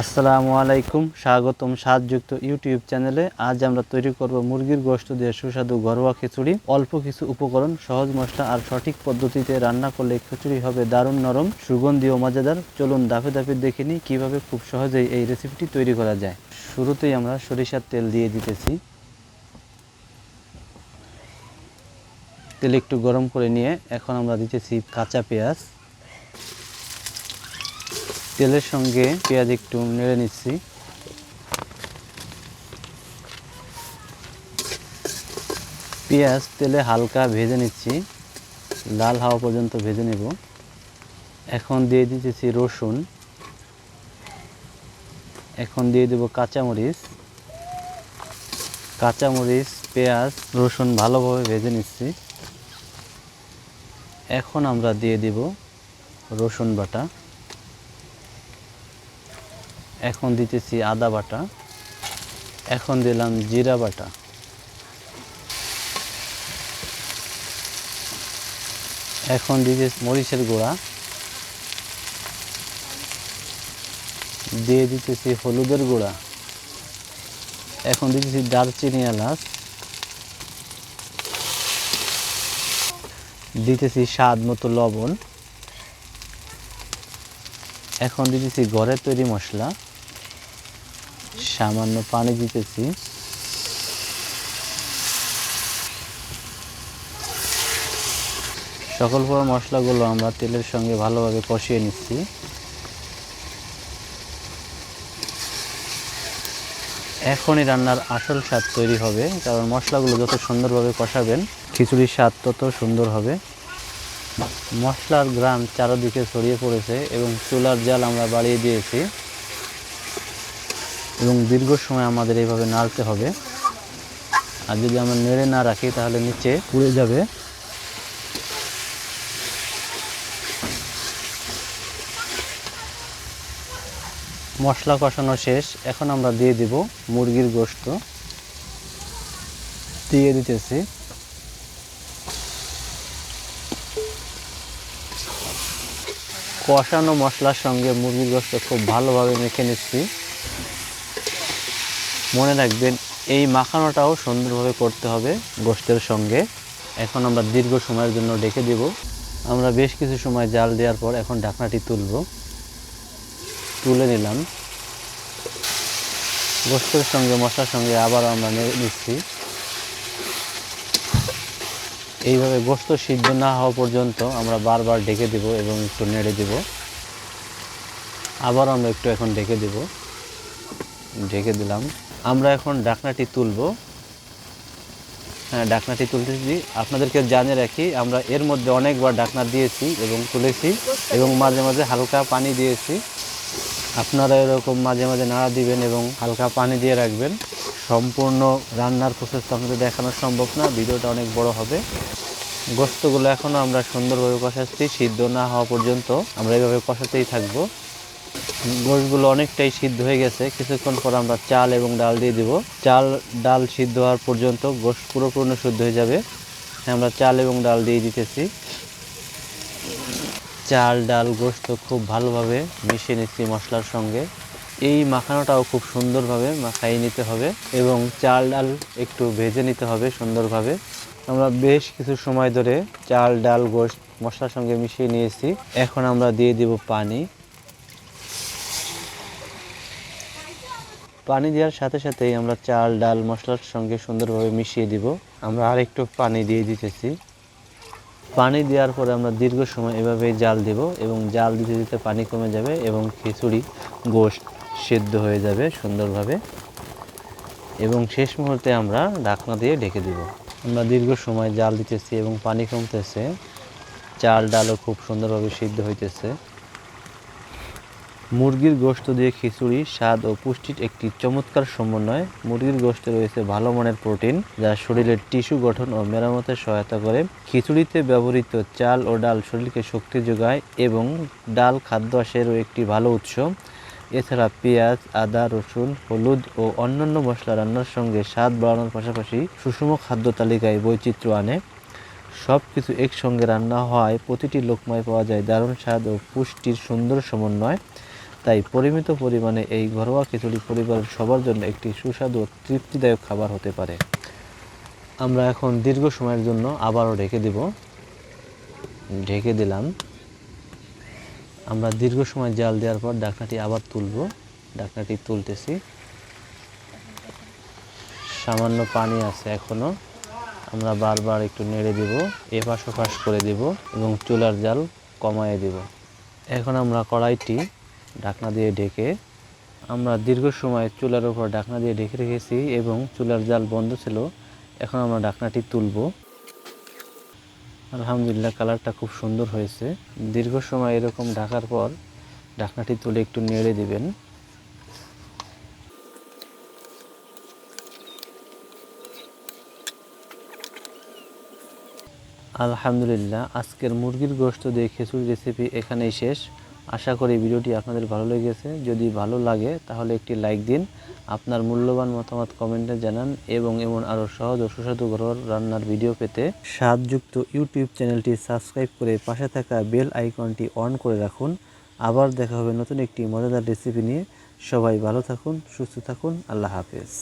আসসালামু আলাইকুম, স্বাগতম স্বাদযুক্ত ইউটিউব চ্যানেলে। আজ আমরা তৈরি করব মুরগির গোশত দিয়ে সুস্বাদু ঘরোয়া খিচুড়ি। অল্প কিছু উপকরণ, সহজ মশলা আর সঠিক পদ্ধতিতে রান্না করলে খিচুড়ি হবে দারুণ নরম, সুগন্ধি ও মজাদার। চলুন ধাপে ধাপে দেখে নিই কীভাবে খুব সহজেই এই রেসিপিটি তৈরি করা যায়। শুরুতেই আমরা সরিষার তেল দিয়ে দিতেছি। তেল একটু গরম করে নিয়ে এখন আমরা দিতেছি কাঁচা পেঁয়াজ। তেলের সঙ্গে পেঁয়াজ একটু নেড়ে নিচ্ছি। পেঁয়াজ তেলে হালকা ভেজে নিচ্ছি, লাল হওয়া পর্যন্ত ভেজে নেব। এখন দিয়ে দিতেছি রসুন। এখন দিয়ে দেব কাঁচামরিচ। কাঁচামরিচ, পেঁয়াজ, রসুন ভালোভাবে ভেজে নিচ্ছি। এখন আমরা দিয়ে দেব রসুন বাটা। এখন দিতেছি আদা বাটা। এখন দিলাম জিরা বাটা। এখন দিতেছি মরিচের গুঁড়া। দিয়ে দিতেছি হলুদের গুঁড়া। এখন দিতেছি দারচিনি, এলাচ। দিতেছি স্বাদ মতো লবণ। এখন দিতেছি ঘরের তৈরি মশলা। সামান্য পানি দিতেছি। সকল প্রকার মশলাগুলো আমরা তেলের সঙ্গে ভালোভাবে কষিয়ে নিচ্ছি। এখনই রান্নার আসল স্বাদ তৈরি হবে, কারণ মশলাগুলো যত সুন্দরভাবে কষাবেন খিচুড়ির স্বাদ তত সুন্দর হবে। মশলার ঘ্রাণ চারদিকে ছড়িয়ে পড়েছে এবং চুলার জাল আমরা বাড়িয়ে দিয়েছি এবং দীর্ঘ সময় আমাদের এইভাবে নাড়তে হবে। আর যদি আমরা নেড়ে না রাখি তাহলে নিচে পুড়ে যাবে। মশলা কষানো শেষ। এখন আমরা দিয়ে দিব মুরগির গোশত। দিয়ে দিতেছি। কষানো মশলার সঙ্গে মুরগির গোশত খুব ভালোভাবে মেখে নিচ্ছি। মনে রাখবেন এই মাখানোটাও সুন্দরভাবে করতে হবে গোশতের সঙ্গে। এখন আমরা দীর্ঘ সময়ের জন্য ঢেকে দেব। আমরা বেশ কিছু সময় জাল দেওয়ার পর এখন ঢাকনাটি তুলে নিলাম। গোশতের সঙ্গে মশলার সঙ্গে আবার আমরা নেড়ে নিচ্ছি। এইভাবে গোশত সিদ্ধ না হওয়া পর্যন্ত আমরা বারবার ঢেকে দেব এবং একটু নেড়ে দেব। আবার আমরা একটু এখন ঢেকে দিলাম। আমরা এখন ঢাকনাটি তুলব। হ্যাঁ, ঢাকনাটি তুলতেছি। আপনাদেরকে জানিয়ে রাখি, আমরা এর মধ্যে অনেকবার ঢাকনা দিয়েছি এবং তুলেছি এবং মাঝে মাঝে হালকা পানি দিয়েছি। আপনারা এরকম মাঝে মাঝে নাড়া দিবেন এবং হালকা পানি দিয়ে রাখবেন। সম্পূর্ণ রান্নার প্রসেসটা আপনাদের দেখানো সম্ভব না, ভিডিওটা অনেক বড় হবে। গোশতগুলো এখনও আমরা সুন্দরভাবে কষাচ্ছি, সিদ্ধ না হওয়া পর্যন্ত আমরা এইভাবে কষাতেই থাকবো। গোশতগুলো অনেকটাই সিদ্ধ হয়ে গেছে। কিছুক্ষণ পর আমরা চাল এবং ডাল দিয়ে দিব। চাল ডাল সিদ্ধ হওয়ার পর্যন্ত গোশত পুরোপুরি সিদ্ধ হয়ে যাবে। আমরা চাল এবং ডাল দিয়ে দিতেছি। চাল ডাল গোশত খুব ভালোভাবে মিশিয়ে নিচ্ছি মশলার সঙ্গে। এই মাখানোটাও খুব সুন্দরভাবে মাখাই নিতে হবে এবং চাল ডাল একটু ভেজে নিতে হবে সুন্দরভাবে। আমরা বেশ কিছু সময় ধরে চাল ডাল গোশত মশলার সঙ্গে মিশিয়ে নিয়েছি। এখন আমরা দিয়ে দিব পানি। পানি দেওয়ার সাথে সাথেই আমরা চাল ডাল মশলার সঙ্গে সুন্দরভাবে মিশিয়ে দিব। আমরা আরেকটু পানি দিয়ে দিতেছি। পানি দেওয়ার পরে আমরা দীর্ঘ সময় এভাবেই জাল দেব এবং জাল দিতে দিতে পানি কমে যাবে এবং খিচুড়ি গোশত সিদ্ধ হয়ে যাবে সুন্দরভাবে এবং শেষ মুহূর্তে আমরা ঢাকনা দিয়ে ঢেকে দেব। আমরা দীর্ঘ সময় জাল দিতেছি এবং পানি কমতেছে। চাল ডালও খুব সুন্দরভাবে সিদ্ধ হইতেছে। মুরগির গোশত দিয়ে খিচুড়ি স্বাদ ও পুষ্টির একটি চমৎকার সমন্বয়। মুরগির গোশতে রয়েছে ভালো মানের প্রোটিন, যা শরীরের টিস্যু গঠন ও মেরামতে সহায়তা করে। খিচুড়িতে ব্যবহৃত চাল ও ডাল শরীরকে শক্তি যোগায় এবং ডাল খাদ্য আঁশেরও একটি ভালো উৎস। এছাড়া পেঁয়াজ, আদা, রসুন, হলুদ ও অন্যান্য মশলা রান্নার সঙ্গে স্বাদ বাড়ানোর পাশাপাশি সুষম খাদ্য তালিকায় বৈচিত্র্য আনে। সব কিছু একসঙ্গে রান্না হওয়ায় প্রতিটি লোকমায় পাওয়া যায় দারুণ স্বাদ ও পুষ্টির সুন্দর সমন্বয়। তাই পরিমিত পরিমাণে এই ঘরোয়া খিচুড়ি পরিবারের সবার জন্য একটি সুস্বাদু ও তৃপ্তিদায়ক খাবার হতে পারে। আমরা এখন দীর্ঘ সময়ের জন্য আবারও ঢেকে দিব। ঢেকে দিলাম। আমরা দীর্ঘ সময় জাল দেওয়ার পর ঢাকনাটি আবার তুলব। ঢাকনাটি তুলতেছি। সামান্য পানি আছে এখনো। আমরা বারবার একটু নেড়ে দিব, এপাশ ওপাশ করে দিব এবং চুলার জাল কমায়ে দিব। এখন আমরা কড়াইটি ঢাকনা দিয়ে ঢেকে আমরা দীর্ঘ সময় চুলার উপর ঢাকনা দিয়ে ঢেকে রেখেছি এবং চুলার জাল বন্ধ ছিল। এখন আমরা ঢাকনাটি তুলব। আলহামদুলিল্লাহ, কালারটা খুব সুন্দর হয়েছে। দীর্ঘ সময় এরকম ঢাকার পর ঢাকনাটি তুলে একটু নেড়ে দিবেন। আলহামদুলিল্লাহ, আজকের মুরগির গোশত দিয়ে খিচুড়ি রেসিপি এখানেই শেষ। আশা করি ভিডিওটি আপনাদের ভালো লেগেছে। যদি ভালো লাগে তাহলে একটি লাইক দিন, আপনার মূল্যবান মতামত কমেন্টে জানান এবং এমন আরও সহজ ও সুস্বাদু ঘরোয়া রান্নার ভিডিও পেতে স্বাদযুক্ত ইউটিউব চ্যানেলটি সাবস্ক্রাইব করে পাশে থাকা বেল আইকনটি অন করে রাখুন। আবার দেখা হবে নতুন একটি মজাদার রেসিপি নিয়ে। সবাই ভালো থাকুন, সুস্থ থাকুন। আল্লাহ হাফেজ।